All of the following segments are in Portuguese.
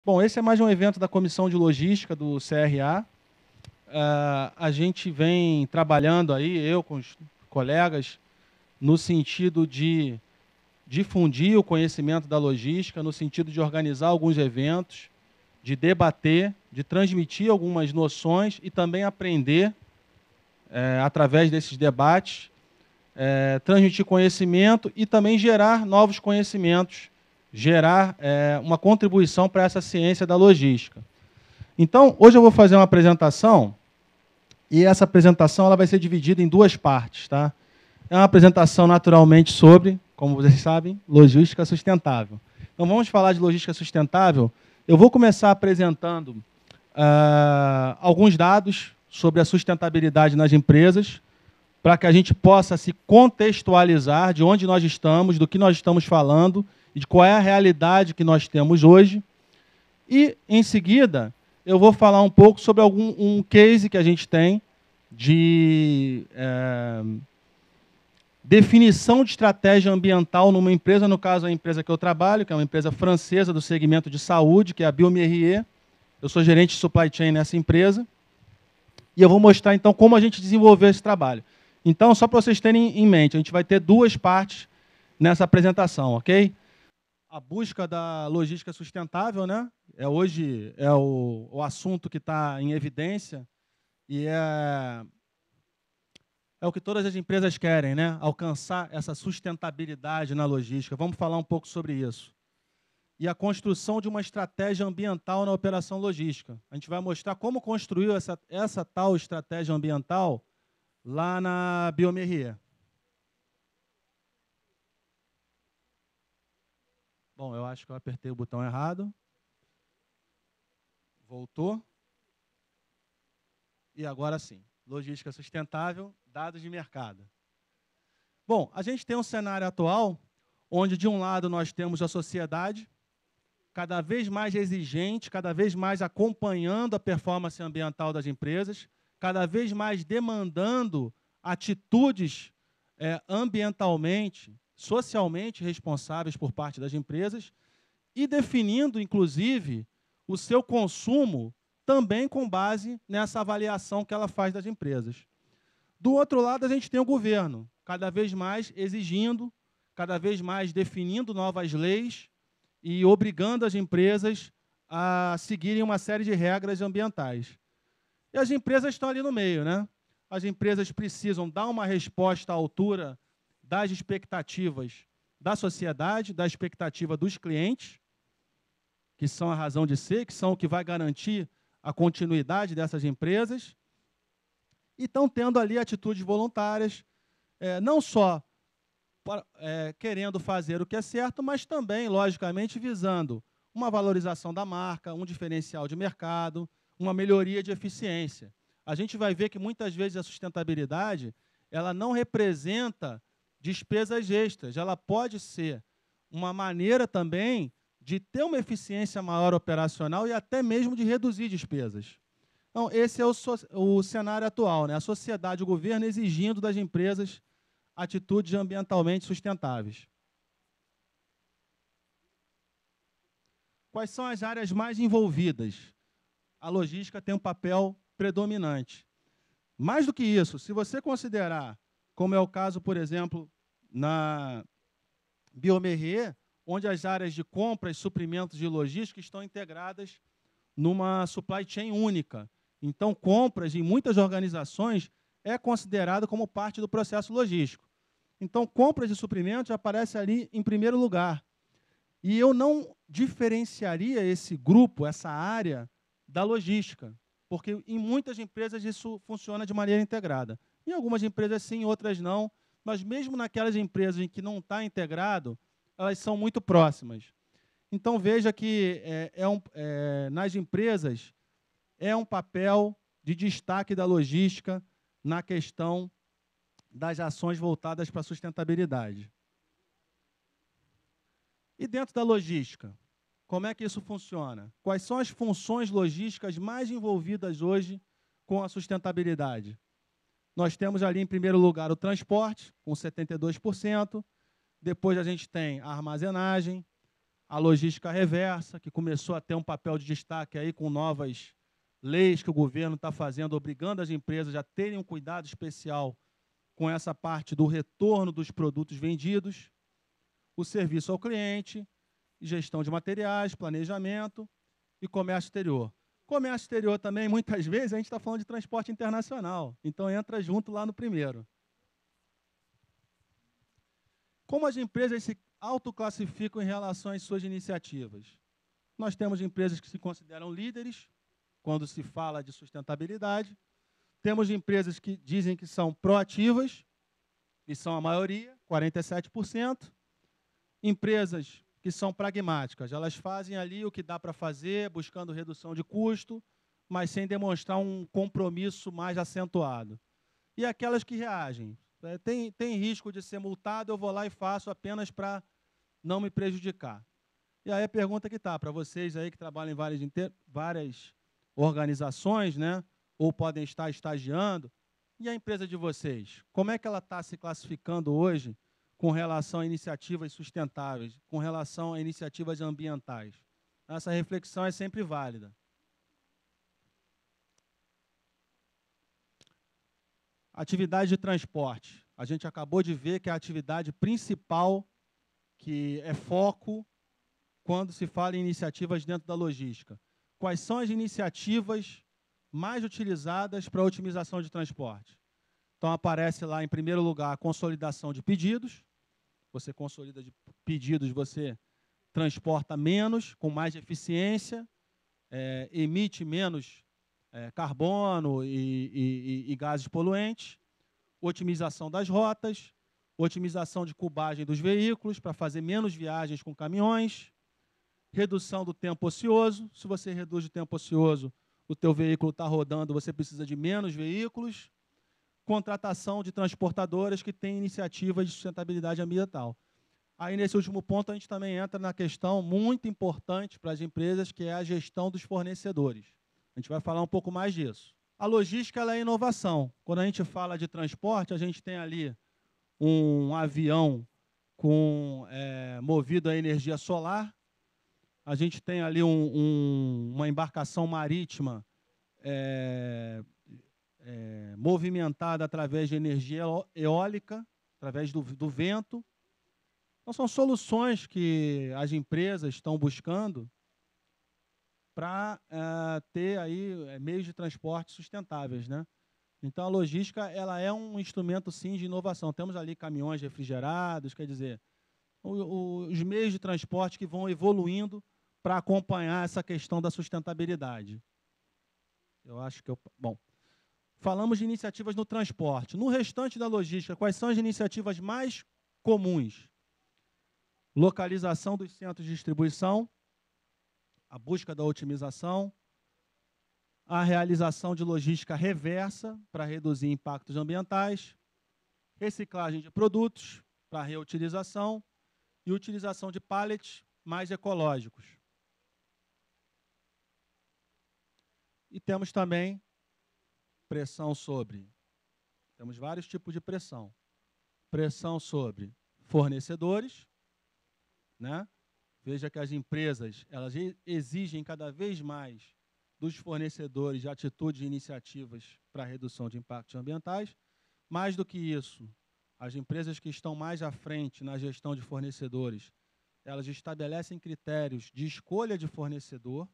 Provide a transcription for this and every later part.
Bom, esse é mais um evento da Comissão de Logística do CRA. A gente vem trabalhando aí, eu com os colegas, no sentido de difundir o conhecimento da logística, no sentido de organizar alguns eventos, de debater, de transmitir algumas noções e também aprender, através desses debates, transmitir conhecimento e também gerar novos conhecimentos, gerar uma contribuição para essa ciência da logística. Então, hoje eu vou fazer uma apresentação, e essa apresentação ela vai ser dividida em duas partes. Tá? É uma apresentação, naturalmente, sobre, como vocês sabem, logística sustentável. Então, vamos falar de logística sustentável. Eu vou começar apresentando alguns dados sobre a sustentabilidade nas empresas, para que a gente possa se contextualizar de onde nós estamos, do que nós estamos falando, e de qual é a realidade que nós temos hoje. E, em seguida, eu vou falar um pouco sobre um case que a gente tem de definição de estratégia ambiental numa empresa, no caso a empresa que eu trabalho, que é uma empresa francesa do segmento de saúde, que é a Biomerrier. Eu sou gerente de supply chain nessa empresa. E eu vou mostrar, então, como a gente desenvolveu esse trabalho. Então, só para vocês terem em mente, a gente vai ter duas partes nessa apresentação, ok? A busca da logística sustentável, né? Hoje é o assunto que está em evidência e é o que todas as empresas querem, né? Alcançar essa sustentabilidade na logística. Vamos falar um pouco sobre isso. E a construção de uma estratégia ambiental na operação logística. A gente vai mostrar como construiu essa tal estratégia ambiental lá na Biomerrier. Bom, eu acho que eu apertei o botão errado. Voltou. E agora sim. Logística sustentável, dados de mercado. Bom, a gente tem um cenário atual onde, de um lado, nós temos a sociedade cada vez mais exigente, cada vez mais acompanhando a performance ambiental das empresas, cada vez mais demandando atitudes ambientalmente, socialmente responsáveis por parte das empresas e definindo, inclusive, o seu consumo também com base nessa avaliação que ela faz das empresas. Do outro lado, a gente tem o governo, cada vez mais exigindo, cada vez mais definindo novas leis e obrigando as empresas a seguirem uma série de regras ambientais. E as empresas estão ali no meio, né? As empresas precisam dar uma resposta à altura das expectativas da sociedade, da expectativa dos clientes, que são a razão de ser, que são o que vai garantir a continuidade dessas empresas, e estão tendo ali atitudes voluntárias, não só querendo fazer o que é certo, mas também, logicamente, visando uma valorização da marca, um diferencial de mercado, uma melhoria de eficiência. A gente vai ver que, muitas vezes, a sustentabilidade ela não representa despesas extras. Ela pode ser uma maneira também de ter uma eficiência maior operacional e até mesmo de reduzir despesas. Então, esse é o cenário atual, né? A sociedade, o governo exigindo das empresas atitudes ambientalmente sustentáveis. Quais são as áreas mais envolvidas? A logística tem um papel predominante. Mais do que isso, se você considerar, como é o caso, por exemplo, na Biomerrier, onde as áreas de compras, suprimentos e logística estão integradas numa supply chain única. Então, compras em muitas organizações é considerado como parte do processo logístico. Então, compras de suprimentos aparece ali em primeiro lugar. E eu não diferenciaria esse grupo, essa área, da logística, porque em muitas empresas isso funciona de maneira integrada. Em algumas empresas sim, em outras não, mas mesmo naquelas empresas em que não está integrado, elas são muito próximas. Então, veja que nas empresas é um papel de destaque da logística na questão das ações voltadas para a sustentabilidade. E dentro da logística, como é que isso funciona? Quais são as funções logísticas mais envolvidas hoje com a sustentabilidade? Nós temos ali, em primeiro lugar, o transporte, com 72%. Depois a gente tem a armazenagem, a logística reversa, que começou a ter um papel de destaque aí com novas leis que o governo está fazendo, obrigando as empresas a terem um cuidado especial com essa parte do retorno dos produtos vendidos, o serviço ao cliente, gestão de materiais, planejamento e comércio exterior. Comércio exterior também, muitas vezes, a gente está falando de transporte internacional, então entra junto lá no primeiro. Como as empresas se autoclassificam em relação às suas iniciativas? Nós temos empresas que se consideram líderes, quando se fala de sustentabilidade. Temos empresas que dizem que são proativas, e são a maioria, 47%. Empresas que são pragmáticas, elas fazem ali o que dá para fazer, buscando redução de custo, mas sem demonstrar um compromisso mais acentuado. E aquelas que reagem. Tem risco de ser multado, eu vou lá e faço apenas para não me prejudicar. E aí a pergunta que está para vocês aí que trabalham em várias organizações, né, ou podem estar estagiando, e a empresa de vocês? Como é que ela está se classificando hoje com relação a iniciativas sustentáveis, com relação a iniciativas ambientais? Essa reflexão é sempre válida. Atividade de transporte. A gente acabou de ver que é a atividade principal, que é foco quando se fala em iniciativas dentro da logística. Quais são as iniciativas mais utilizadas para a otimização de transporte? Então, aparece lá, em primeiro lugar, a consolidação de pedidos. Você consolida de pedidos, você transporta menos, com mais eficiência, emite menos carbono e gases poluentes, otimização das rotas, otimização de cubagem dos veículos para fazer menos viagens com caminhões, redução do tempo ocioso. Se você reduz o tempo ocioso, o teu veículo está rodando, você precisa de menos veículos. Contratação de transportadoras que têm iniciativas de sustentabilidade ambiental. Aí, nesse último ponto, a gente também entra na questão muito importante para as empresas, que é a gestão dos fornecedores. A gente vai falar um pouco mais disso. A logística ela é inovação. Quando a gente fala de transporte, a gente tem ali um avião movido a energia solar. A gente tem ali uma embarcação marítima movimentada através de energia eólica, através do vento. Então, são soluções que as empresas estão buscando para ter aí meios de transporte sustentáveis, né? Então, a logística ela é um instrumento, sim, de inovação. Temos ali caminhões refrigerados, quer dizer, os meios de transporte que vão evoluindo para acompanhar essa questão da sustentabilidade. Eu acho que bom, falamos de iniciativas no transporte. No restante da logística, quais são as iniciativas mais comuns? Localização dos centros de distribuição, a busca da otimização, a realização de logística reversa para reduzir impactos ambientais, reciclagem de produtos para reutilização e utilização de pallets mais ecológicos. E temos também pressão sobre, temos vários tipos de pressão. Pressão sobre fornecedores, né? Veja que as empresas elas exigem cada vez mais dos fornecedores de atitudes e iniciativas para a redução de impactos ambientais. Mais do que isso, as empresas que estão mais à frente na gestão de fornecedores, elas estabelecem critérios de escolha de fornecedor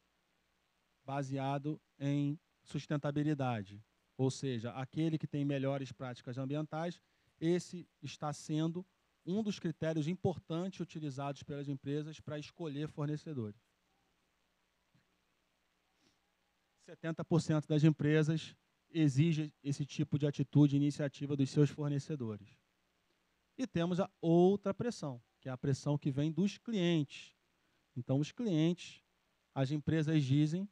baseado em sustentabilidade. Ou seja, aquele que tem melhores práticas ambientais, esse está sendo um dos critérios importantes utilizados pelas empresas para escolher fornecedores. 70% das empresas exigem esse tipo de atitude e iniciativa dos seus fornecedores. E temos a outra pressão, que é a pressão que vem dos clientes. Então, os clientes, as empresas dizem,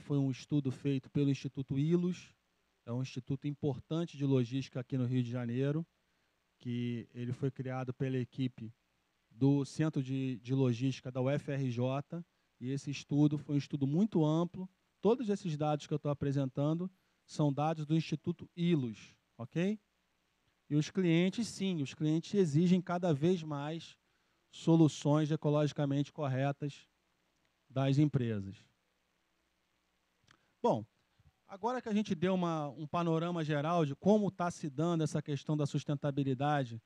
foi um estudo feito pelo Instituto ILOS, é um instituto importante de logística aqui no Rio de Janeiro, que ele foi criado pela equipe do Centro de Logística da UFRJ, e esse estudo foi um estudo muito amplo. Todos esses dados que eu estou apresentando são dados do Instituto ILOS, ok? E os clientes, sim, os clientes exigem cada vez mais soluções ecologicamente corretas das empresas. Bom, agora que a gente deu um panorama geral de como está se dando essa questão da sustentabilidade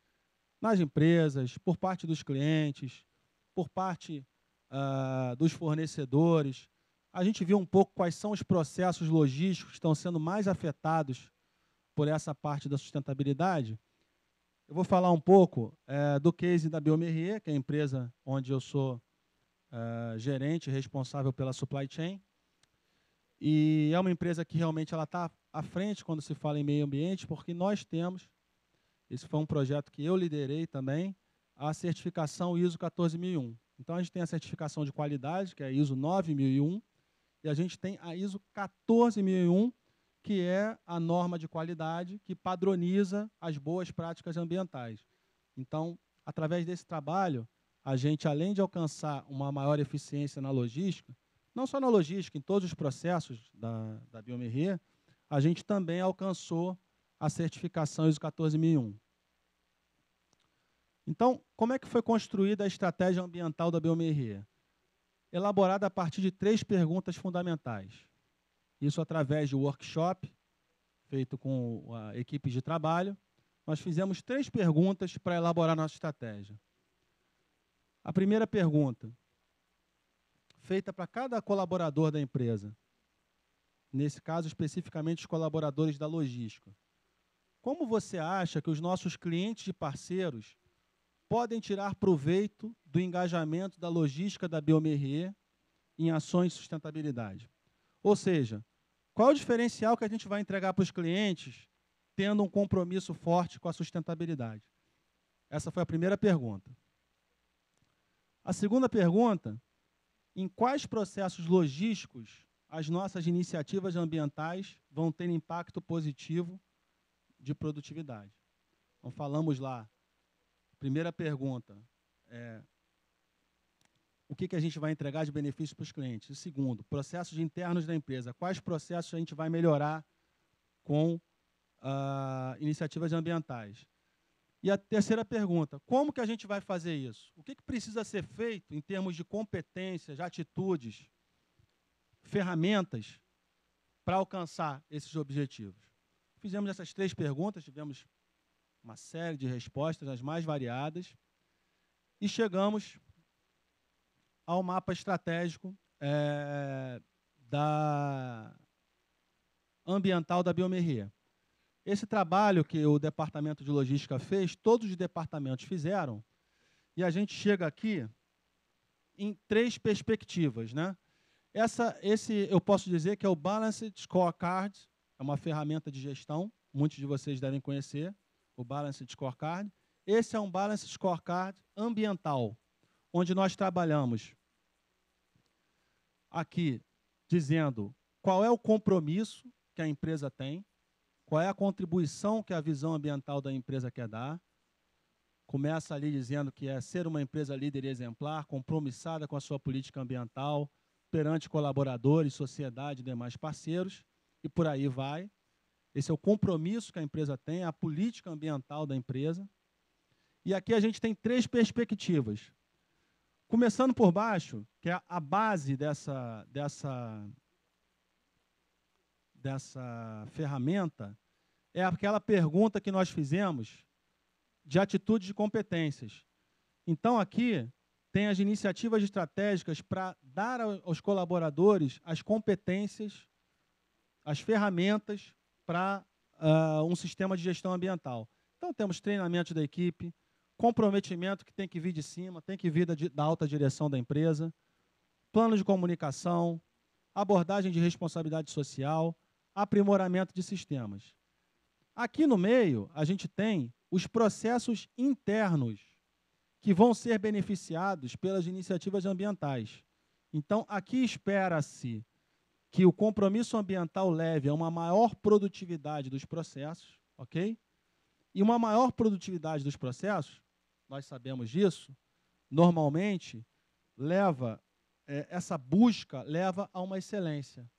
nas empresas, por parte dos clientes, por parte dos fornecedores, a gente viu um pouco quais são os processos logísticos que estão sendo mais afetados por essa parte da sustentabilidade. Eu vou falar um pouco do case da Biomerrier, que é a empresa onde eu sou gerente responsável pela supply chain. E é uma empresa que realmente ela está à frente quando se fala em meio ambiente, porque nós temos, esse foi um projeto que eu liderei também, a certificação ISO 14001. Então, a gente tem a certificação de qualidade, que é a ISO 9001, e a gente tem a ISO 14001, que é a norma de qualidade que padroniza as boas práticas ambientais. Então, através desse trabalho, a gente, além de alcançar uma maior eficiência na logística, não só na logística, em todos os processos da Biomerrier, a gente também alcançou a certificação ISO 14001. Então, como é que foi construída a estratégia ambiental da Biomerrier? Elaborada a partir de 3 perguntas fundamentais. Isso através de workshop, feito com a equipe de trabalho. Nós fizemos 3 perguntas para elaborar nossa estratégia. A primeira pergunta, feita para cada colaborador da empresa, nesse caso especificamente os colaboradores da logística. Como você acha que os nossos clientes e parceiros podem tirar proveito do engajamento da logística da Biomerrier em ações de sustentabilidade? Ou seja, qual é o diferencial que a gente vai entregar para os clientes tendo um compromisso forte com a sustentabilidade? Essa foi a primeira pergunta. A segunda pergunta, em quais processos logísticos as nossas iniciativas ambientais vão ter impacto positivo de produtividade? Então, falamos lá, primeira pergunta, o que a gente vai entregar de benefício para os clientes? E segundo, processos internos da empresa. Quais processos a gente vai melhorar com iniciativas ambientais? E a terceira pergunta, como que a gente vai fazer isso? O que precisa ser feito em termos de competências, atitudes, ferramentas para alcançar esses objetivos? Fizemos essas 3 perguntas, tivemos uma série de respostas, as mais variadas, e chegamos ao mapa estratégico ambiental da Biomerrier. Esse trabalho que o departamento de logística fez, todos os departamentos fizeram, e a gente chega aqui em 3 perspectivas, né? Esse eu posso dizer que é o Balanced Scorecard, é uma ferramenta de gestão, muitos de vocês devem conhecer, o Balanced Scorecard. Esse é um Balanced Scorecard ambiental, onde nós trabalhamos aqui dizendo qual é o compromisso que a empresa tem, qual é a contribuição que a visão ambiental da empresa quer dar. Começa ali dizendo que é ser uma empresa líder e exemplar, compromissada com a sua política ambiental, perante colaboradores, sociedade e demais parceiros, e por aí vai. Esse é o compromisso que a empresa tem, a política ambiental da empresa. E aqui a gente tem 3 perspectivas. Começando por baixo, que é a base dessa ferramenta, é aquela pergunta que nós fizemos de atitudes e competências. Então, aqui tem as iniciativas estratégicas para dar aos colaboradores as competências, as ferramentas para um sistema de gestão ambiental. Então, temos treinamento da equipe, comprometimento que tem que vir de cima, tem que vir da alta direção da empresa, plano de comunicação, abordagem de responsabilidade social, aprimoramento de sistemas. Aqui no meio, a gente tem os processos internos que vão ser beneficiados pelas iniciativas ambientais. Então, aqui espera-se que o compromisso ambiental leve a uma maior produtividade dos processos, ok? E uma maior produtividade dos processos, nós sabemos disso, normalmente essa busca leva a uma excelência,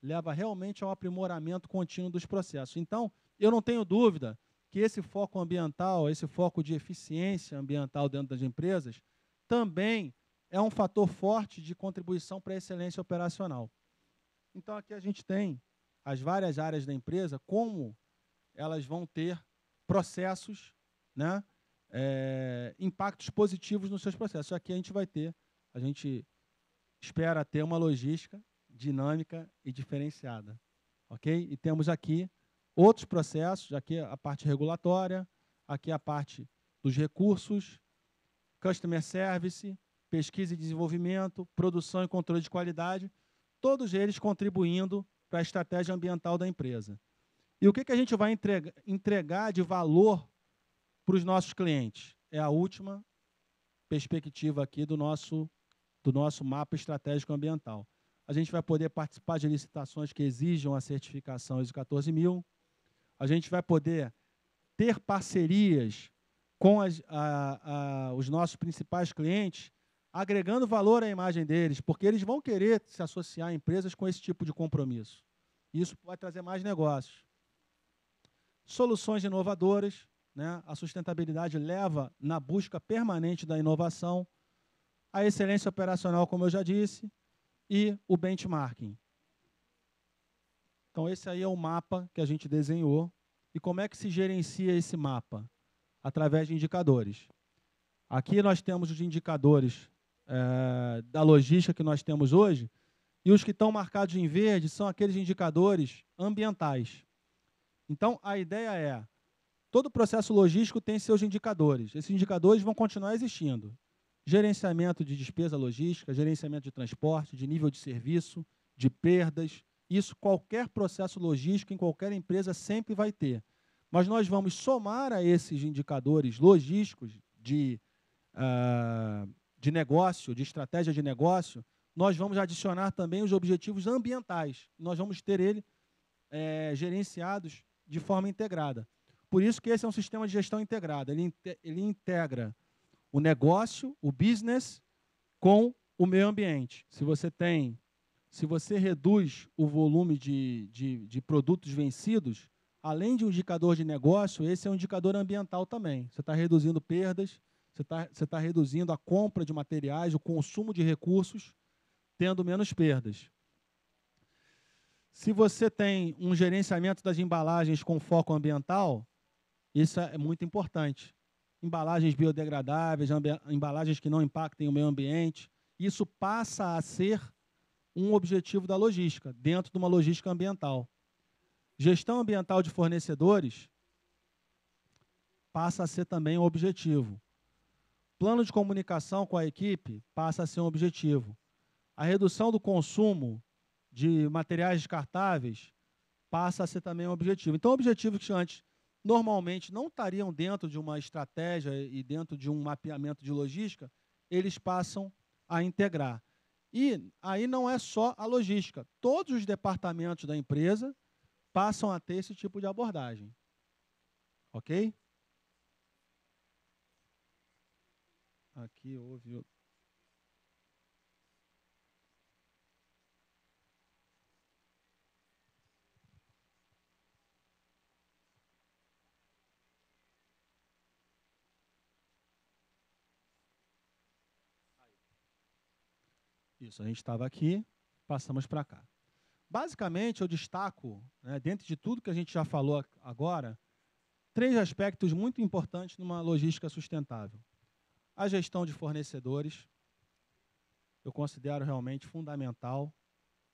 leva realmente ao aprimoramento contínuo dos processos. Então, eu não tenho dúvida que esse foco ambiental, esse foco de eficiência ambiental dentro das empresas, também é um fator forte de contribuição para a excelência operacional. Então, aqui a gente tem as várias áreas da empresa, como elas vão ter processos, né, impactos positivos nos seus processos. Aqui a gente espera ter uma logística dinâmica e diferenciada. Ok? E temos aqui outros processos, aqui a parte regulatória, aqui a parte dos recursos, customer service, pesquisa e desenvolvimento, produção e controle de qualidade, todos eles contribuindo para a estratégia ambiental da empresa. E o que a gente vai entregar de valor para os nossos clientes? É a última perspectiva aqui do nosso mapa estratégico ambiental. A gente vai poder participar de licitações que exijam a certificação ISO 14000. A gente vai poder ter parcerias com os nossos principais clientes, agregando valor à imagem deles, porque eles vão querer se associar a empresas com esse tipo de compromisso. Isso vai trazer mais negócios. Soluções inovadoras, né? A sustentabilidade leva na busca permanente da inovação, a excelência operacional, como eu já disse, e o benchmarking. Então, esse aí é o mapa que a gente desenhou. E como é que se gerencia esse mapa? Através de indicadores. Aqui nós temos os indicadores da logística que nós temos hoje, e os que estão marcados em verde são aqueles indicadores ambientais. Então, a ideia é, todo processo logístico tem seus indicadores. Esses indicadores vão continuar existindo. Gerenciamento de despesa logística, gerenciamento de transporte, de nível de serviço, de perdas. Isso qualquer processo logístico em qualquer empresa sempre vai ter. Mas nós vamos somar a esses indicadores logísticos de negócio, de estratégia de negócio, nós vamos adicionar também os objetivos ambientais. Nós vamos ter eles gerenciados de forma integrada. Por isso que esse é um sistema de gestão integrada. Ele integra o negócio, o business, com o meio ambiente. Se você reduz o volume de produtos vencidos, além de um indicador de negócio, esse é um indicador ambiental também. Você está reduzindo perdas, você está reduzindo a compra de materiais, o consumo de recursos, tendo menos perdas. Se você tem um gerenciamento das embalagens com foco ambiental, isso é muito importante. Embalagens biodegradáveis, embalagens que não impactem o meio ambiente, isso passa a ser um objetivo da logística, dentro de uma logística ambiental. Gestão ambiental de fornecedores passa a ser também um objetivo. Plano de comunicação com a equipe passa a ser um objetivo. A redução do consumo de materiais descartáveis passa a ser também um objetivo. Então, objetivos que antes normalmente não estariam dentro de uma estratégia e dentro de um mapeamento de logística, eles passam a integrar. E aí não é só a logística. Todos os departamentos da empresa passam a ter esse tipo de abordagem. Ok? Aqui houve... Isso, a gente estava aqui, passamos para cá. Basicamente, eu destaco, né, dentro de tudo que a gente já falou agora, 3 aspectos muito importantes numa logística sustentável. A gestão de fornecedores, eu considero realmente fundamental,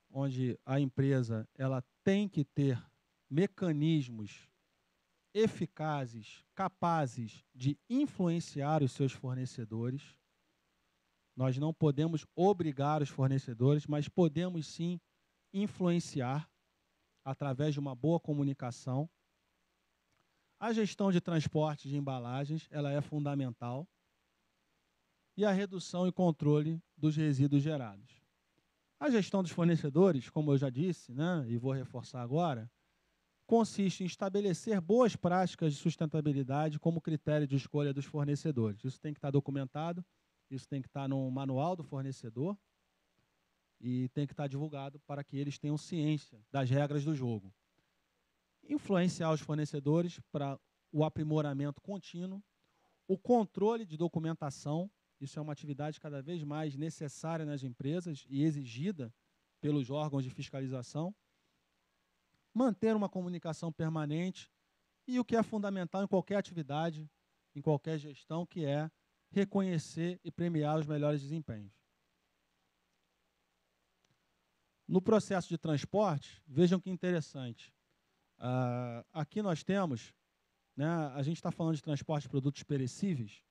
onde a empresa ela tem que ter mecanismos eficazes, capazes de influenciar os seus fornecedores. Nós não podemos obrigar os fornecedores, mas podemos sim influenciar através de uma boa comunicação. A gestão de transporte de embalagens, ela é fundamental. E a redução e controle dos resíduos gerados. A gestão dos fornecedores, como eu já disse, né, e vou reforçar agora, consiste em estabelecer boas práticas de sustentabilidade como critério de escolha dos fornecedores. Isso tem que estar documentado, isso tem que estar no manual do fornecedor e tem que estar divulgado para que eles tenham ciência das regras do jogo. Influenciar os fornecedores para o aprimoramento contínuo, o controle de documentação. Isso é uma atividade cada vez mais necessária nas empresas e exigida pelos órgãos de fiscalização. Manter uma comunicação permanente e o que é fundamental em qualquer atividade, em qualquer gestão, que é reconhecer e premiar os melhores desempenhos. No processo de transporte, vejam que interessante. Aqui nós temos, né, a gente está falando de transporte de produtos perecíveis,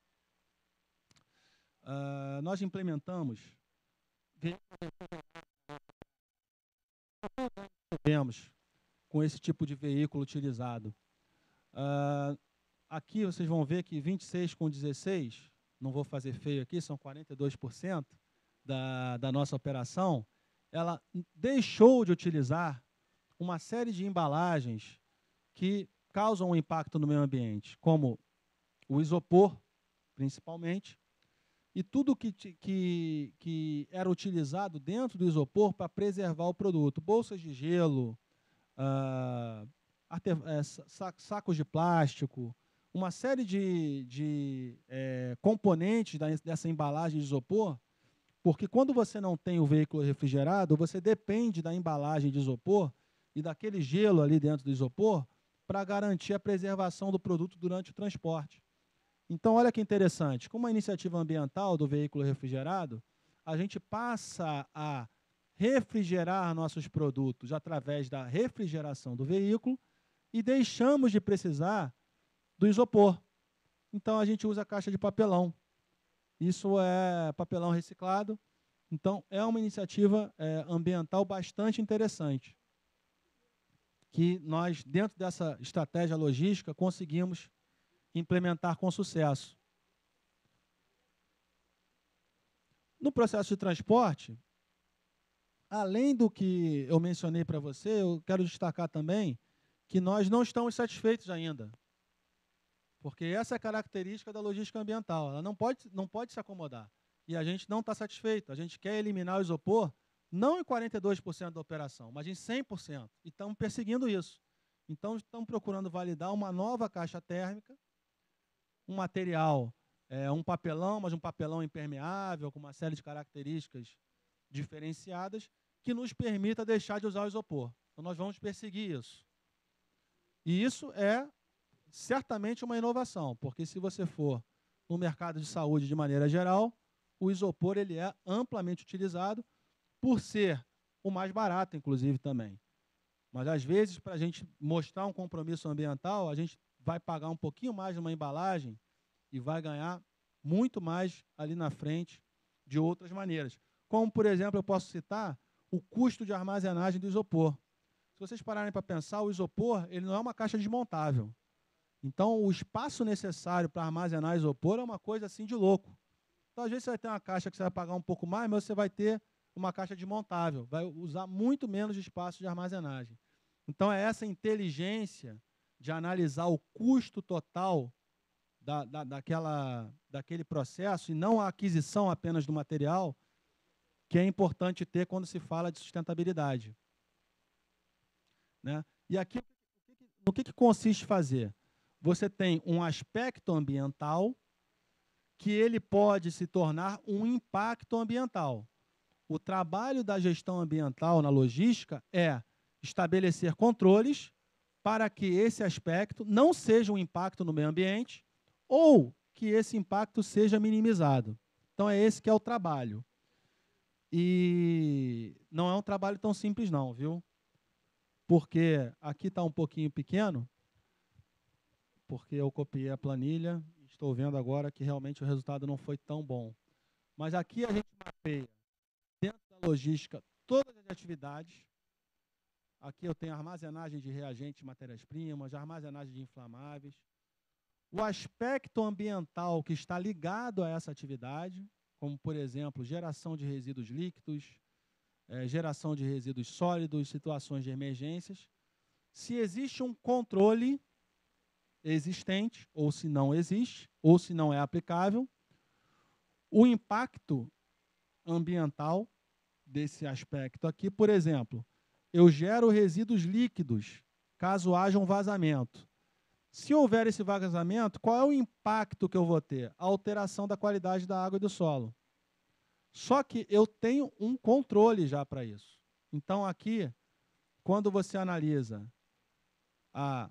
nós implementamos, com esse tipo de veículo utilizado. Aqui vocês vão ver que 26 com 16, não vou fazer feio aqui, são 42% da nossa operação, ela deixou de utilizar uma série de embalagens que causam um impacto no meio ambiente, como o isopor, principalmente, e tudo que era utilizado dentro do isopor para preservar o produto. Bolsas de gelo, sacos de plástico, uma série de componentes dessa embalagem de isopor, porque quando você não tem o veículo refrigerado, você depende da embalagem de isopor e daquele gelo ali dentro do isopor para garantir a preservação do produto durante o transporte. Então, olha que interessante, com uma iniciativa ambiental do veículo refrigerado, a gente passa a refrigerar nossos produtos através da refrigeração do veículo e deixamos de precisar do isopor. Então, a gente usa a caixa de papelão. Isso é papelão reciclado. Então, é uma iniciativa ambiental bastante interessante, que nós, dentro dessa estratégia logística, conseguimos implementar com sucesso. No processo de transporte, além do que eu mencionei para você, eu quero destacar também que nós não estamos satisfeitos ainda. Porque essa é a característica da logística ambiental. Ela não pode se acomodar. E a gente não está satisfeito. A gente quer eliminar o isopor, não em 42% da operação, mas em 100%. E estamos perseguindo isso. Então, estamos procurando validar uma nova caixa térmica, um material, um papelão, mas um papelão impermeável, com uma série de características diferenciadas, que nos permita deixar de usar o isopor. Então, nós vamos perseguir isso. E isso é certamente uma inovação, porque se você for no mercado de saúde de maneira geral, o isopor ele é amplamente utilizado por ser o mais barato, inclusive, também. Mas, às vezes, para a gente mostrar um compromisso ambiental, a gente vai pagar um pouquinho mais numa embalagem e vai ganhar muito mais ali na frente de outras maneiras. Como, por exemplo, eu posso citar o custo de armazenagem do isopor. Se vocês pararem para pensar, o isopor ele não é uma caixa desmontável. Então, o espaço necessário para armazenar isopor é uma coisa assim de louco. Então, às vezes, você vai ter uma caixa que você vai pagar um pouco mais, mas você vai ter uma caixa desmontável. Vai usar muito menos de espaço de armazenagem. Então, é essa inteligência de analisar o custo total daquele processo e não a aquisição apenas do material, que é importante ter quando se fala de sustentabilidade. Né? E aqui, no que consiste fazer? Você tem um aspecto ambiental que ele pode se tornar um impacto ambiental. O trabalho da gestão ambiental na logística é estabelecer controles para que esse aspecto não seja um impacto no meio ambiente ou que esse impacto seja minimizado. Então, é esse que é o trabalho. E não é um trabalho tão simples não, viu? Porque aqui está um pouquinho pequeno, porque eu copiei a planilha, estou vendo agora que realmente o resultado não foi tão bom. Mas aqui a gente mapeia, dentro da logística, todas as atividades. Aqui eu tenho armazenagem de reagentes, matérias-primas, armazenagem de inflamáveis. O aspecto ambiental que está ligado a essa atividade, como, por exemplo, geração de resíduos líquidos, geração de resíduos sólidos, situações de emergências. Se existe um controle existente, ou se não existe, ou se não é aplicável, o impacto ambiental desse aspecto aqui, por exemplo, eu gero resíduos líquidos, caso haja um vazamento. Se houver esse vazamento, qual é o impacto que eu vou ter? A alteração da qualidade da água e do solo. Só que eu tenho um controle já para isso. Então, aqui, quando você analisa a...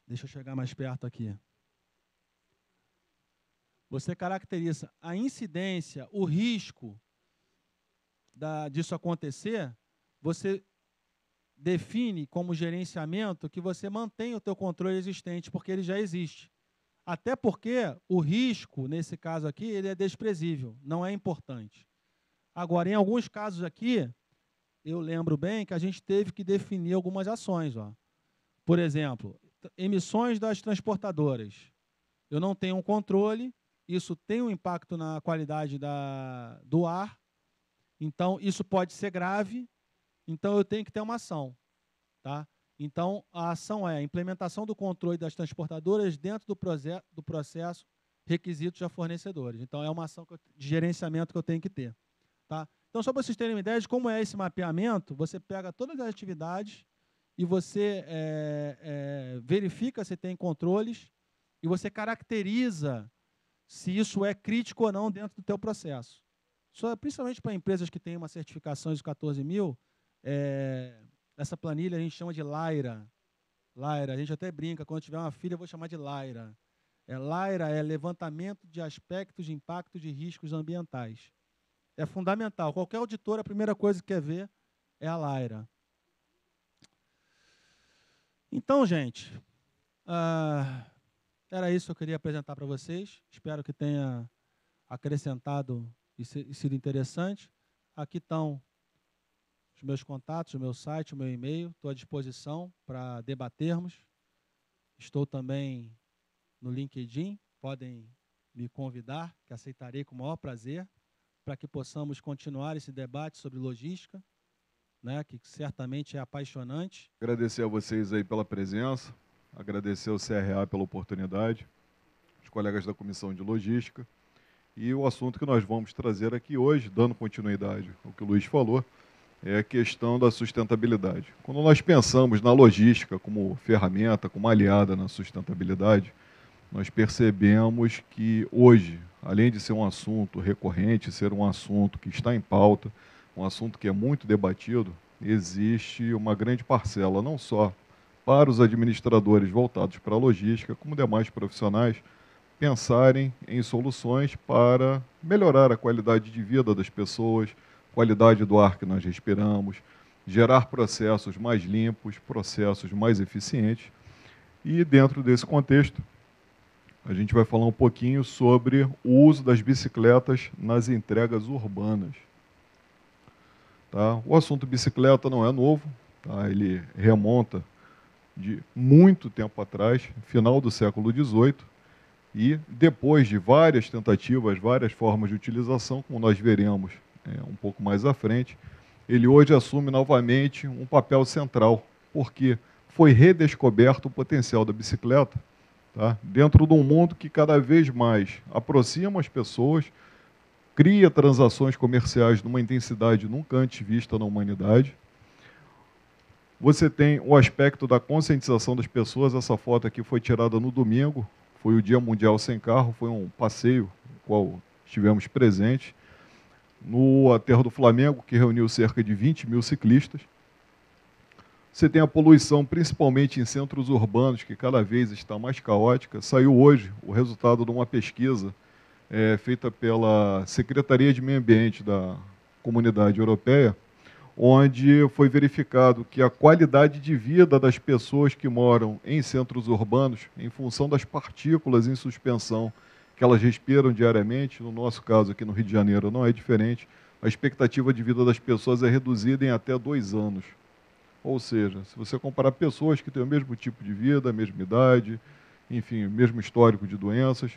Deixa eu chegar mais perto aqui. Você caracteriza a incidência, o risco disso acontecer, você define como gerenciamento que você mantém o teu controle existente, porque ele já existe. Até porque o risco, nesse caso aqui, ele é desprezível, não é importante. Agora, em alguns casos aqui, eu lembro bem que a gente teve que definir algumas ações. Ó. Por exemplo, emissões das transportadoras. Eu não tenho um controle, isso tem um impacto na qualidade do ar, então isso pode ser grave, então eu tenho que ter uma ação. Tá? Então, a ação é a implementação do controle das transportadoras dentro do processo requisitos a fornecedores. Então, é uma ação de gerenciamento que eu tenho que ter. Tá? Então, só para vocês terem uma ideia de como é esse mapeamento, você pega todas as atividades e você verifica se tem controles e você caracteriza se isso é crítico ou não dentro do teu processo. Só, principalmente para empresas que têm uma certificação ISO 14000, essa planilha a gente chama de Laira. Laira, a gente até brinca, quando tiver uma filha eu vou chamar de Laira. Laira é levantamento de aspectos de impacto de riscos ambientais. É fundamental. Qualquer auditor, a primeira coisa que quer ver é a Laira. Então, gente, era isso que eu queria apresentar para vocês. Espero que tenha acrescentado e sido interessante. Aqui estão os meus contatos, o meu site, o meu e-mail. Estou à disposição para debatermos. Estou também no LinkedIn. Podem me convidar, que aceitarei com o maior prazer, para que possamos continuar esse debate sobre logística, né, que certamente é apaixonante. Agradecer a vocês aí pela presença, agradecer ao CRA pela oportunidade, os colegas da Comissão de Logística, e o assunto que nós vamos trazer aqui hoje, dando continuidade ao que o Luiz falou, é a questão da sustentabilidade. Quando nós pensamos na logística como ferramenta, como aliada na sustentabilidade, nós percebemos que hoje, além de ser um assunto recorrente, ser um assunto que está em pauta, um assunto que é muito debatido, existe uma grande parcela, não só para os administradores voltados para a logística, como demais profissionais, pensarem em soluções para melhorar a qualidade de vida das pessoas, qualidade do ar que nós respiramos, gerar processos mais limpos, processos mais eficientes. E dentro desse contexto, a gente vai falar um pouquinho sobre o uso das bicicletas nas entregas urbanas. Tá? O assunto bicicleta não é novo, tá? Ele remonta de muito tempo atrás, final do século XVIII, e depois de várias tentativas, várias formas de utilização, como nós veremos um pouco mais à frente, ele hoje assume novamente um papel central, porque foi redescoberto o potencial da bicicleta, tá? Dentro de um mundo que cada vez mais aproxima as pessoas, cria transações comerciais numa intensidade nunca antes vista na humanidade. Você tem o aspecto da conscientização das pessoas. Essa foto aqui foi tirada no domingo, foi o Dia Mundial Sem Carro, foi um passeio no qual estivemos presentes, no Aterro do Flamengo, que reuniu cerca de 20 mil ciclistas. Você tem a poluição, principalmente em centros urbanos, que cada vez está mais caótica. Saiu hoje o resultado de uma pesquisa feita pela Secretaria de Meio Ambiente da Comunidade Europeia, onde foi verificado que a qualidade de vida das pessoas que moram em centros urbanos, em função das partículas em suspensão que elas respiram diariamente, no nosso caso aqui no Rio de Janeiro não é diferente, a expectativa de vida das pessoas é reduzida em até 2 anos. Ou seja, se você comparar pessoas que têm o mesmo tipo de vida, a mesma idade, enfim, o mesmo histórico de doenças,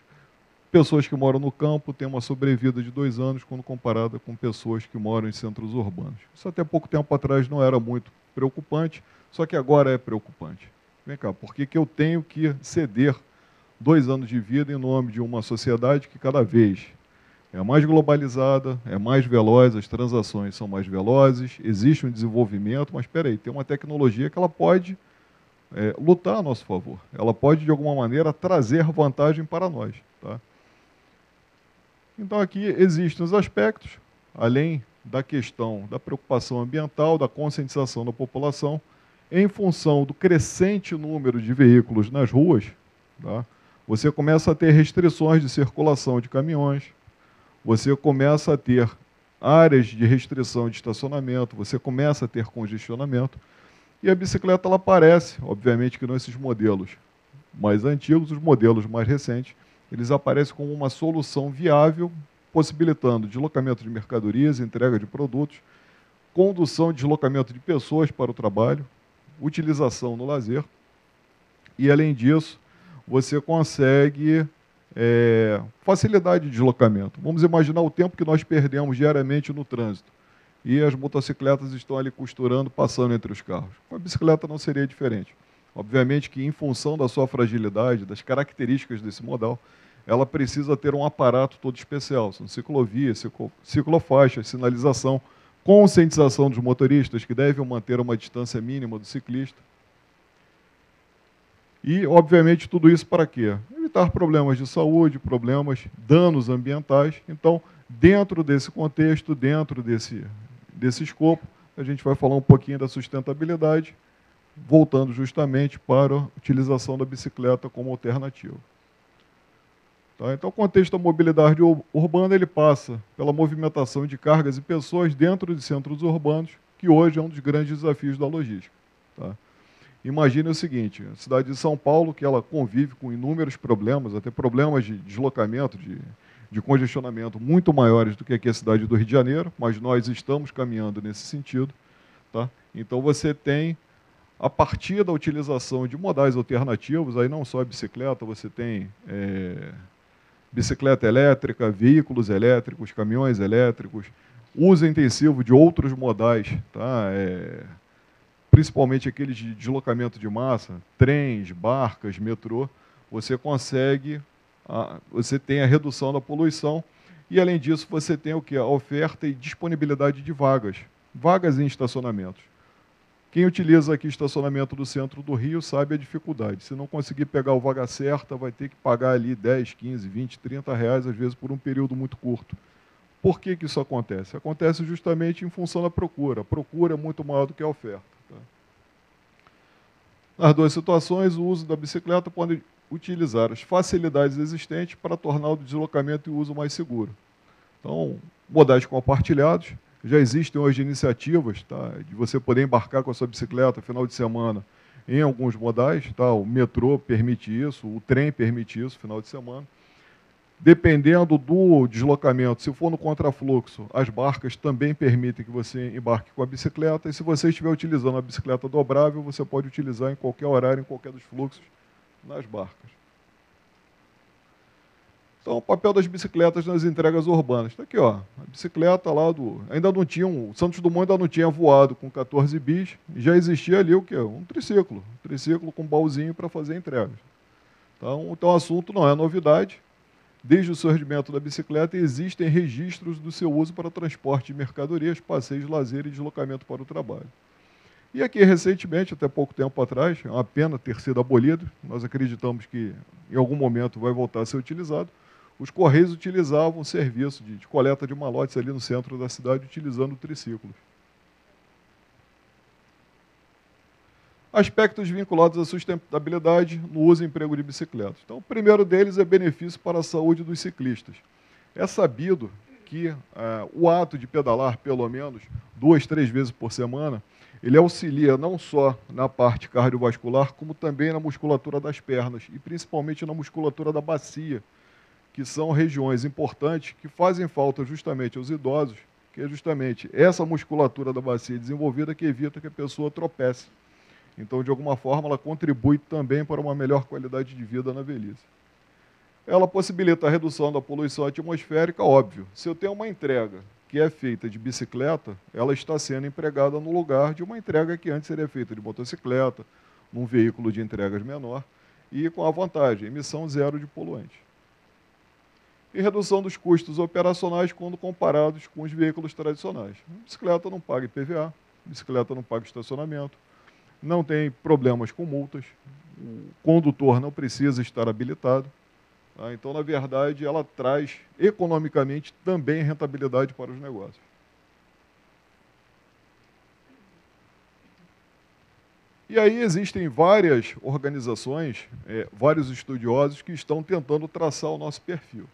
pessoas que moram no campo têm uma sobrevida de 2 anos quando comparada com pessoas que moram em centros urbanos. Isso até pouco tempo atrás não era muito preocupante, só que agora é preocupante. Vem cá, por que eu tenho que ceder 2 anos de vida em nome de uma sociedade que cada vez é mais globalizada, é mais veloz, as transações são mais velozes, existe um desenvolvimento, mas espera aí, tem uma tecnologia que ela pode lutar a nosso favor. Ela pode, de alguma maneira, trazer vantagem para nós. Tá? Então, aqui existem os aspectos, além da questão da preocupação ambiental, da conscientização da população, em função do crescente número de veículos nas ruas, tá? Você começa a ter restrições de circulação de caminhões, você começa a ter áreas de restrição de estacionamento, você começa a ter congestionamento, e a bicicleta ela aparece, obviamente que não esses modelos mais antigos, os modelos mais recentes, eles aparecem como uma solução viável, possibilitando deslocamento de mercadorias, entrega de produtos, condução e deslocamento de pessoas para o trabalho, utilização no lazer, e além disso, você consegue facilidade de deslocamento. Vamos imaginar o tempo que nós perdemos diariamente no trânsito, e as motocicletas estão ali costurando, passando entre os carros. Com a bicicleta não seria diferente. Obviamente que, em função da sua fragilidade, das características desse modal, ela precisa ter um aparato todo especial. São ciclovias, ciclofaixas, sinalização, conscientização dos motoristas, que devem manter uma distância mínima do ciclista. E, obviamente, tudo isso para quê? Evitar problemas de saúde, problemas, danos ambientais. Então, dentro desse contexto, dentro desse escopo, a gente vai falar um pouquinho da sustentabilidade, voltando justamente para a utilização da bicicleta como alternativa. Tá? Então, o contexto da mobilidade urbana ele passa pela movimentação de cargas e pessoas dentro de centros urbanos, que hoje é um dos grandes desafios da logística. Tá? Imagine o seguinte, a cidade de São Paulo, que ela convive com inúmeros problemas, até problemas de deslocamento, de congestionamento muito maiores do que aqui a cidade do Rio de Janeiro, mas nós estamos caminhando nesse sentido. Tá? Então, você tem, a partir da utilização de modais alternativos, aí não só a bicicleta, você tem bicicleta elétrica, veículos elétricos, caminhões elétricos, uso intensivo de outros modais, tá? Principalmente aqueles de deslocamento de massa, trens, barcas, metrô, você consegue, você tem a redução da poluição e, além disso, você tem o quê? A oferta e disponibilidade de vagas em estacionamentos. Quem utiliza aqui estacionamento do centro do Rio sabe a dificuldade. Se não conseguir pegar o vaga certa, vai ter que pagar ali 10, 15, 20, 30 reais, às vezes por um período muito curto. Por que isso acontece? Acontece justamente em função da procura. A procura é muito maior do que a oferta. Tá? Nas duas situações, o uso da bicicleta pode utilizar as facilidades existentes para tornar o deslocamento e o uso mais seguro. Então, modais compartilhados. Já existem hoje iniciativas, tá, de você poder embarcar com a sua bicicleta final de semana em alguns modais. Tá, o metrô permite isso, o trem permite isso final de semana. Dependendo do deslocamento, se for no contrafluxo, as barcas também permitem que você embarque com a bicicleta. E se você estiver utilizando a bicicleta dobrável, você pode utilizar em qualquer horário, em qualquer dos fluxos, nas barcas. Então, o papel das bicicletas nas entregas urbanas. Está aqui, ó, a bicicleta lá do... Ainda não tinha, o Santos Dumont ainda não tinha voado com 14 bis, e já existia ali o quê? Um triciclo com baúzinho para fazer entregas. Então, o assunto não é novidade. Desde o surgimento da bicicleta, existem registros do seu uso para transporte de mercadorias, passeios, lazer e deslocamento para o trabalho. E aqui, recentemente, até pouco tempo atrás, é uma pena ter sido abolido, nós acreditamos que em algum momento vai voltar a ser utilizado, os Correios utilizavam o serviço de coleta de malotes ali no centro da cidade, utilizando triciclos. Aspectos vinculados à sustentabilidade no uso e emprego de bicicletas. Então, o primeiro deles é benefício para a saúde dos ciclistas. É sabido que o ato de pedalar pelo menos 2, 3 vezes por semana, ele auxilia não só na parte cardiovascular, como também na musculatura das pernas e principalmente na musculatura da bacia, que são regiões importantes que fazem falta justamente aos idosos, que é justamente essa musculatura da bacia desenvolvida que evita que a pessoa tropece. Então, de alguma forma, ela contribui também para uma melhor qualidade de vida na velhice. Ela possibilita a redução da poluição atmosférica, óbvio. Se eu tenho uma entrega que é feita de bicicleta, ela está sendo empregada no lugar de uma entrega que antes seria feita de motocicleta, num veículo de entregas menor, e com a vantagem, emissão zero de poluentes. E redução dos custos operacionais quando comparados com os veículos tradicionais. A bicicleta não paga IPVA, a bicicleta não paga estacionamento, não tem problemas com multas, o condutor não precisa estar habilitado. Tá? Então, na verdade, ela traz economicamente também rentabilidade para os negócios. E aí existem várias organizações, vários estudiosos que estão tentando traçar o nosso perfil.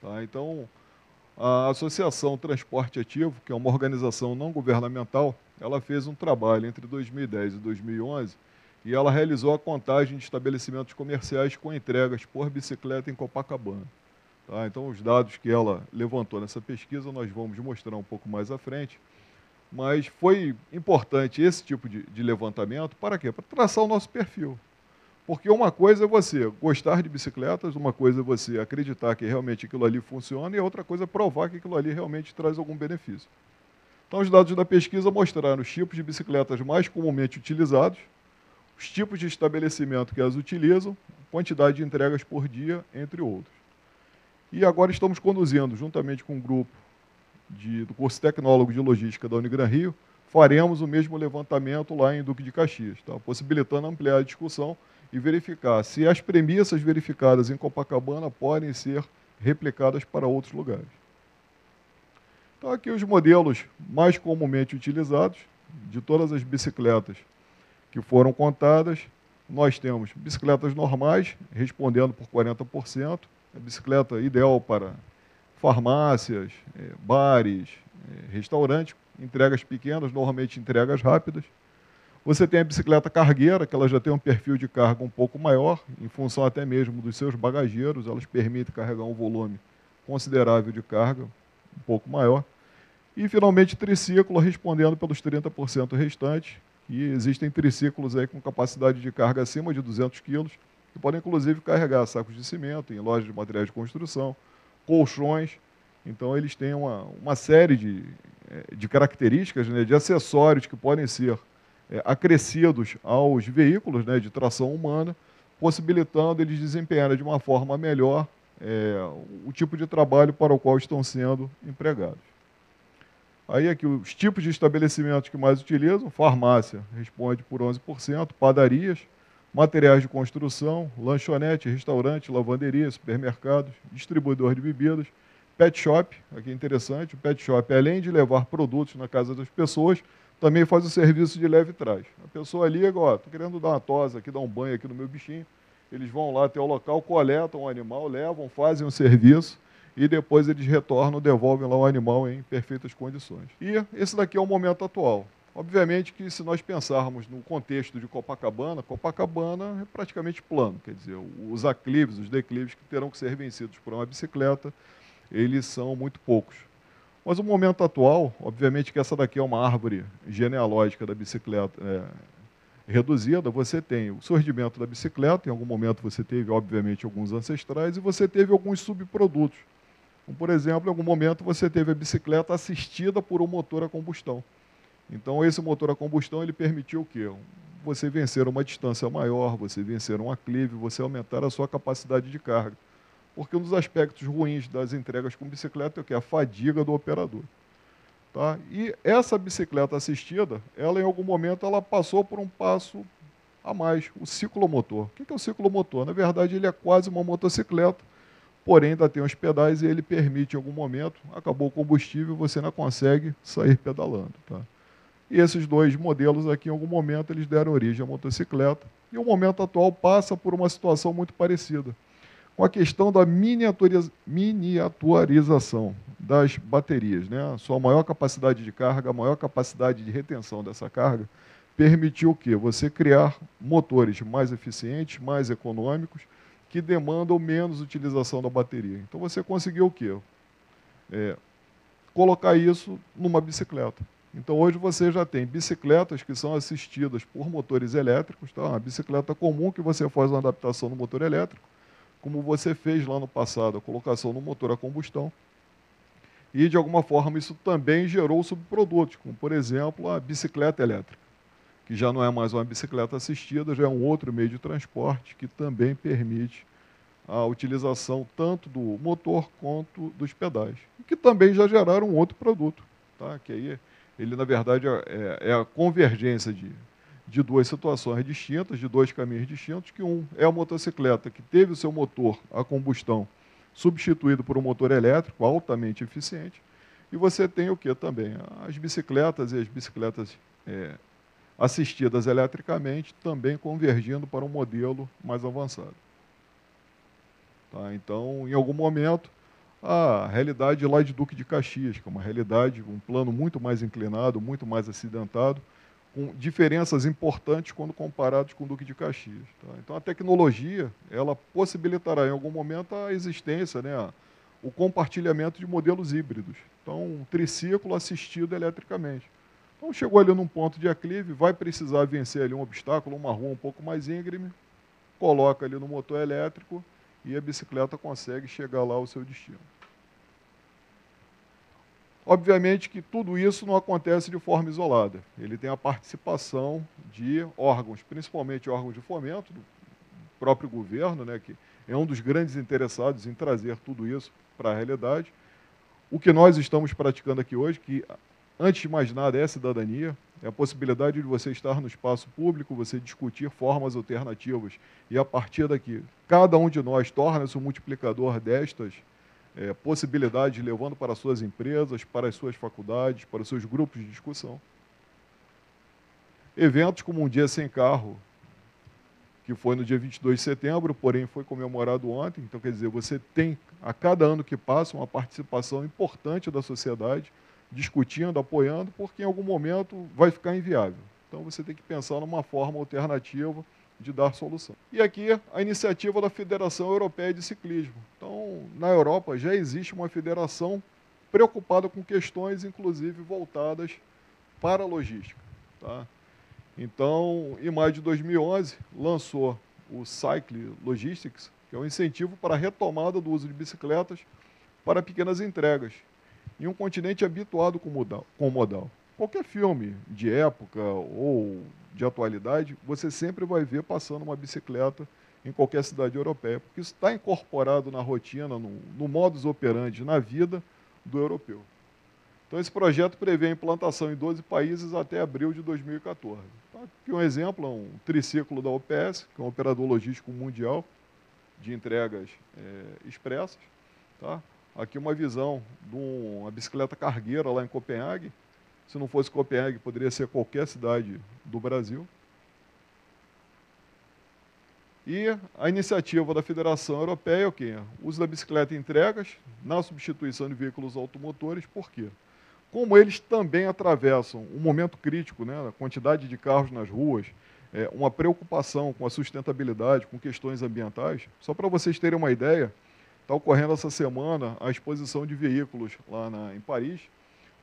Tá? Então, a Associação Transporte Ativo, que é uma organização não governamental, ela fez um trabalho entre 2010 e 2011 e ela realizou a contagem de estabelecimentos comerciais com entregas por bicicleta em Copacabana. Tá? Então, os dados que ela levantou nessa pesquisa nós vamos mostrar um pouco mais à frente. Mas foi importante esse tipo de levantamento para quê? Para traçar o nosso perfil. Porque uma coisa é você gostar de bicicletas, uma coisa é você acreditar que realmente aquilo ali funciona e a outra coisa é provar que aquilo ali realmente traz algum benefício. Então, os dados da pesquisa mostraram os tipos de bicicletas mais comumente utilizados, os tipos de estabelecimento que as utilizam, quantidade de entregas por dia, entre outros. E agora estamos conduzindo, juntamente com um grupo do curso Tecnólogo de Logística da Unigran Rio, faremos o mesmo levantamento lá em Duque de Caxias, tá? Possibilitando ampliar a discussão e verificar se as premissas verificadas em Copacabana podem ser replicadas para outros lugares. Então, aqui os modelos mais comumente utilizados, de todas as bicicletas que foram contadas, nós temos bicicletas normais, respondendo por 40%, a bicicleta ideal para farmácias, bares, restaurantes, entregas pequenas, normalmente entregas rápidas. Você tem a bicicleta cargueira, que ela já tem um perfil de carga um pouco maior, em função até mesmo dos seus bagageiros, elas permitem carregar um volume considerável de carga, um pouco maior. E, finalmente, triciclo, respondendo pelos 30% restantes, e existem triciclos aí com capacidade de carga acima de 200 kg, que podem, inclusive, carregar sacos de cimento em lojas de materiais de construção, colchões. Então, eles têm uma série de características, né, de acessórios que podem ser acrescidos aos veículos, né, de tração humana, possibilitando eles desempenharem de uma forma melhor o tipo de trabalho para o qual estão sendo empregados. Aí aqui os tipos de estabelecimentos que mais utilizam: farmácia responde por 11%, padarias, materiais de construção, lanchonete, restaurante, lavanderia, supermercados, distribuidor de bebidas, pet shop. Aqui é interessante, o pet shop, além de levar produtos na casa das pessoas, também faz o serviço de leve e trás. A pessoa liga, ó, estou querendo dar uma tosa aqui, dar um banho aqui no meu bichinho. Eles vão lá até o local, coletam o animal, levam, fazem o serviço e depois eles retornam, devolvem lá o animal em perfeitas condições. E esse daqui é o momento atual. Obviamente que se nós pensarmos no contexto de Copacabana, Copacabana é praticamente plano, quer dizer, os aclives, os declives que terão que ser vencidos por uma bicicleta, eles são muito poucos. Mas o momento atual, obviamente que essa daqui é uma árvore genealógica da bicicleta reduzida, você tem o surgimento da bicicleta, em algum momento você teve, obviamente, alguns ancestrais, e você teve alguns subprodutos. Como, por exemplo, em algum momento você teve a bicicleta assistida por um motor a combustão. Então, esse motor a combustão ele permitiu o quê? Você vencer uma distância maior, você vencer um aclive, você aumentar a sua capacidade de carga. Porque um dos aspectos ruins das entregas com bicicleta é o quê? A fadiga do operador. Tá? E essa bicicleta assistida, ela em algum momento ela passou por um passo a mais, o ciclomotor. O que é o ciclomotor? Na verdade, ele é quase uma motocicleta, porém ainda tem os pedais e ele permite, em algum momento, acabou o combustível, você não consegue sair pedalando. Tá? E esses dois modelos aqui, em algum momento, eles deram origem à motocicleta. E o momento atual passa por uma situação muito parecida, com a questão da miniaturização das baterias. Né? A sua maior capacidade de carga, a maior capacidade de retenção dessa carga, permitiu o quê? Você criar motores mais eficientes, mais econômicos, que demandam menos utilização da bateria. Então você conseguiu o quê? Colocar isso numa bicicleta. Então hoje você já tem bicicletas que são assistidas por motores elétricos, tá? Uma bicicleta comum que você faz uma adaptação no motor elétrico, como você fez lá no passado, a colocação no motor a combustão. E, de alguma forma, isso também gerou subprodutos, como, por exemplo, a bicicleta elétrica, que já não é mais uma bicicleta assistida, já é um outro meio de transporte que também permite a utilização tanto do motor quanto dos pedais, e que também já geraram um outro produto, tá? Que aí ele, na verdade, é a convergência de duas situações distintas, de dois caminhos distintos, que um é a motocicleta que teve o seu motor a combustão substituído por um motor elétrico altamente eficiente, e você tem o que também? As bicicletas e as bicicletas assistidas eletricamente também convergindo para um modelo mais avançado. Tá? Então, em algum momento, a realidade lá de Duque de Caxias, que é uma realidade, um plano muito mais inclinado, muito mais acidentado, com diferenças importantes quando comparados com o Duque de Caxias. Tá? Então, a tecnologia, ela possibilitará em algum momento a existência, né, o compartilhamento de modelos híbridos. Então, um triciclo assistido eletricamente. Então, chegou ali num ponto de aclive, vai precisar vencer ali um obstáculo, uma rua um pouco mais íngreme, coloca ali no motor elétrico e a bicicleta consegue chegar lá ao seu destino. Obviamente que tudo isso não acontece de forma isolada. Ele tem a participação de órgãos, principalmente órgãos de fomento, do próprio governo, né, que é um dos grandes interessados em trazer tudo isso para a realidade. O que nós estamos praticando aqui hoje, que antes de mais nada é a cidadania, é a possibilidade de você estar no espaço público, você discutir formas alternativas e a partir daqui, cada um de nós torna-se um multiplicador destas possibilidades, levando para suas empresas, para as suas faculdades, para os seus grupos de discussão. Eventos como um dia sem carro, que foi no dia 22 de setembro, porém foi comemorado ontem. Então, quer dizer, você tem, a cada ano que passa, uma participação importante da sociedade, discutindo, apoiando, porque em algum momento vai ficar inviável. Então, você tem que pensar numa forma alternativa de dar solução. E aqui a iniciativa da Federação Europeia de Ciclismo. Então, na Europa já existe uma federação preocupada com questões, inclusive, voltadas para a logística. Tá? Então, em maio de 2011, lançou o Cycle Logistics, que é um incentivo para a retomada do uso de bicicletas para pequenas entregas, em um continente habituado com o modal. Qualquer filme de época ou de atualidade, você sempre vai ver passando uma bicicleta em qualquer cidade europeia, porque isso está incorporado na rotina, no modus operandi, na vida do europeu. Então, esse projeto prevê a implantação em 12 países até abril de 2014. Então, aqui um exemplo, é um triciclo da UPS, que é um operador logístico mundial de entregas expressas. Tá? Aqui uma visão de uma bicicleta cargueira lá em Copenhague. Se não fosse Copenhague, poderia ser qualquer cidade do Brasil. E a iniciativa da Federação Europeia é o quê? O uso da bicicleta em entregas na substituição de veículos automotores. Por quê? Como eles também atravessam um momento crítico, né, a quantidade de carros nas ruas, uma preocupação com a sustentabilidade, com questões ambientais. Só para vocês terem uma ideia, está ocorrendo essa semana a exposição de veículos lá em Paris.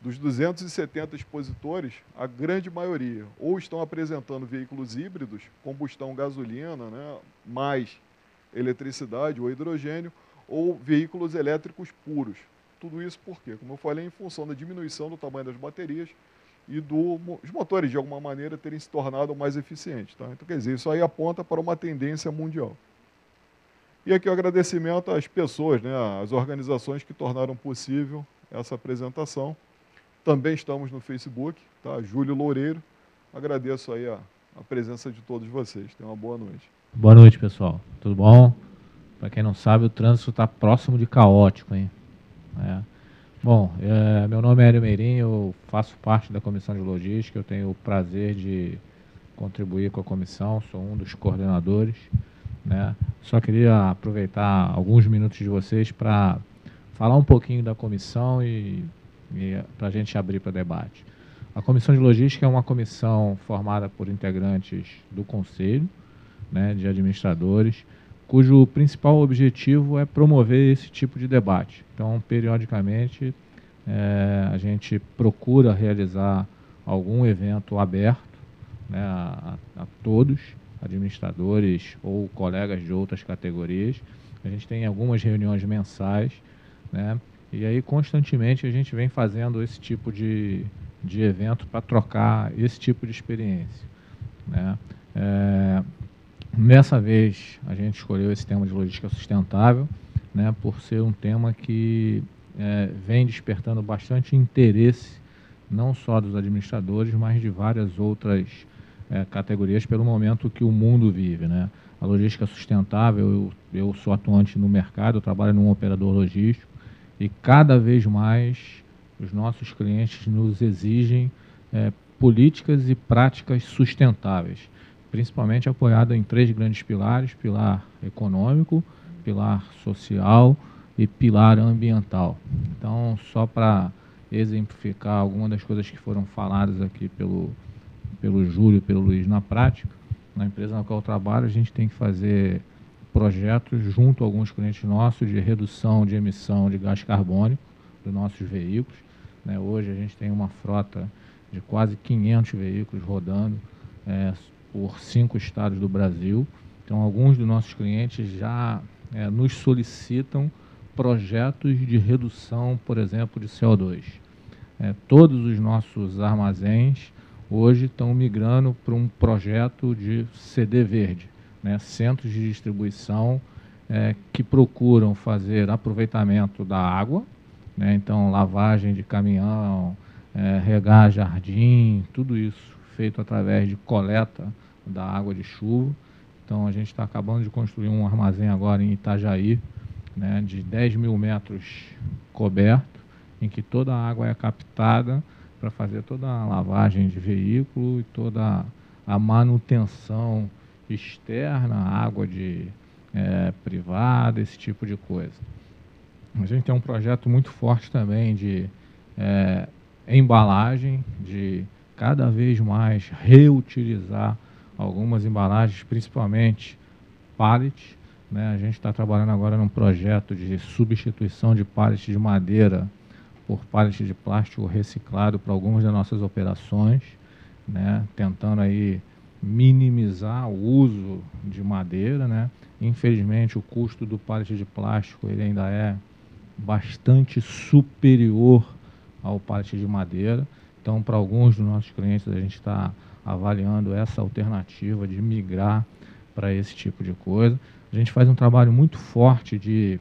Dos 270 expositores, a grande maioria ou estão apresentando veículos híbridos, combustão gasolina, né, mais eletricidade ou hidrogênio, ou veículos elétricos puros. Tudo isso por quê? Como eu falei, em função da diminuição do tamanho das baterias e dos motores, de alguma maneira, terem se tornado mais eficientes. Tá? Então, quer dizer, isso aí aponta para uma tendência mundial. E aqui o agradecimento às pessoas, né, às organizações que tornaram possível essa apresentação. Também estamos no Facebook, tá? Júlio Loureiro. Agradeço aí a presença de todos vocês. Tenham uma boa noite. Boa noite, pessoal. Tudo bom? Para quem não sabe, o trânsito está próximo de caótico, hein? Bom, meu nome é Hélio Meirim, eu faço parte da Comissão de Logística, eu tenho o prazer de contribuir com a comissão, sou um dos coordenadores, né? Só queria aproveitar alguns minutos de vocês para falar um pouquinho da comissão e para a gente abrir para debate. A Comissão de Logística é uma comissão formada por integrantes do Conselho, né, de administradores, cujo principal objetivo é promover esse tipo de debate. Então, periodicamente, a gente procura realizar algum evento aberto, né, a todos, administradores ou colegas de outras categorias. A gente tem algumas reuniões mensais, né, e aí constantemente a gente vem fazendo esse tipo de evento para trocar esse tipo de experiência, né. Nessa vez a gente escolheu esse tema de logística sustentável, né, por ser um tema que vem despertando bastante interesse, não só dos administradores, mas de várias outras categorias pelo momento que o mundo vive, né? A logística sustentável, eu sou atuante no mercado, eu trabalho num operador logístico e cada vez mais os nossos clientes nos exigem políticas e práticas sustentáveis, principalmente apoiada em 3 grandes pilares: pilar econômico, pilar social e pilar ambiental. Então, só para exemplificar algumas das coisas que foram faladas aqui pelo Júlio e pelo Luiz na prática, na empresa na qual eu trabalho, a gente tem que fazer projetos junto a alguns clientes nossos de redução de emissão de gás carbônico dos nossos veículos, né? Hoje a gente tem uma frota de quase 500 veículos rodando por 5 estados do Brasil. Então, alguns dos nossos clientes já nos solicitam projetos de redução, por exemplo, de CO2. Todos os nossos armazéns hoje estão migrando para um projeto de CD verde, né? Centros de distribuição que procuram fazer aproveitamento da água, né? Então, lavagem de caminhão, regar jardim, tudo isso feito através de coleta da água de chuva. Então, a gente está acabando de construir um armazém agora em Itajaí, né, de 10 mil metros coberto, em que toda a água é captada para fazer toda a lavagem de veículo e toda a manutenção externa, água de privada, esse tipo de coisa. A gente tem um projeto muito forte também de embalagem, de cada vez mais reutilizar algumas embalagens, principalmente pallets, né? A gente está trabalhando agora num projeto de substituição de pallets de madeira por pallets de plástico reciclado para algumas das nossas operações, né? Tentando aí minimizar o uso de madeira, né? Infelizmente, o custo do pallet de plástico ele ainda é bastante superior ao pallet de madeira. Então, para alguns dos nossos clientes, a gente está avaliando essa alternativa de migrar para esse tipo de coisa. A gente faz um trabalho muito forte de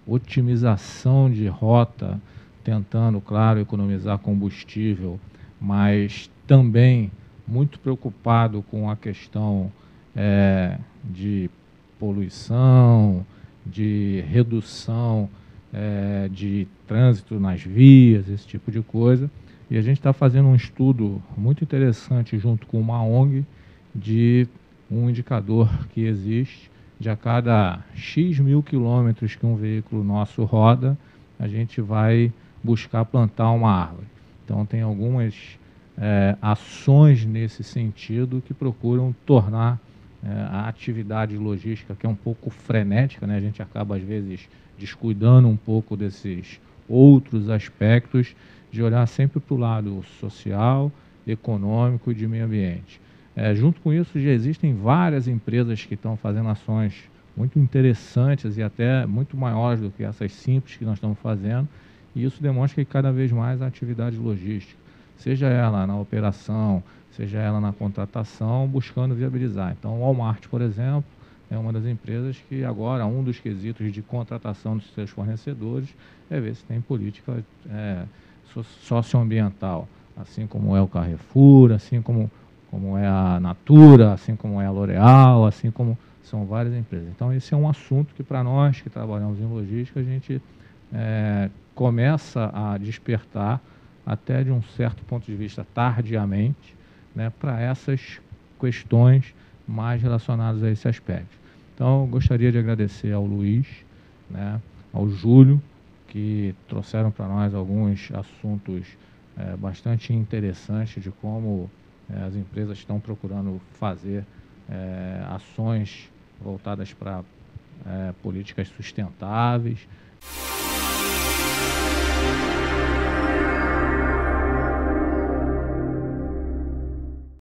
otimização de rota, tentando, claro, economizar combustível, mas também muito preocupado com a questão de poluição, de redução de trânsito nas vias, esse tipo de coisa. E a gente está fazendo um estudo muito interessante junto com uma ONG de um indicador que existe de a cada X mil quilômetros que um veículo nosso roda, a gente vai buscar plantar uma árvore. Então, tem algumas ações nesse sentido que procuram tornar a atividade logística, que é um pouco frenética, né? A gente acaba, às vezes, descuidando um pouco desses outros aspectos, de olhar sempre para o lado social, econômico e de meio ambiente. Junto com isso, já existem várias empresas que estão fazendo ações muito interessantes e até muito maiores do que essas simples que nós estamos fazendo, e isso demonstra que cada vez mais a atividade logística, seja ela na operação, seja ela na contratação, buscando viabilizar. Então, o Walmart, por exemplo, é uma das empresas que agora, um dos quesitos de contratação dos seus fornecedores é ver se tem política socioambiental, assim como é o Carrefour, assim como é a Natura, assim como é a L'Oréal, assim como são várias empresas. Então, esse é um assunto que, para nós que trabalhamos em logística, a gente começa a despertar, até de um certo ponto de vista tardiamente, né, para essas questões mais relacionadas a esse aspecto. Então, eu gostaria de agradecer ao Luiz, né, ao Júlio, que trouxeram para nós alguns assuntos bastante interessantes de como as empresas estão procurando fazer ações voltadas para políticas sustentáveis.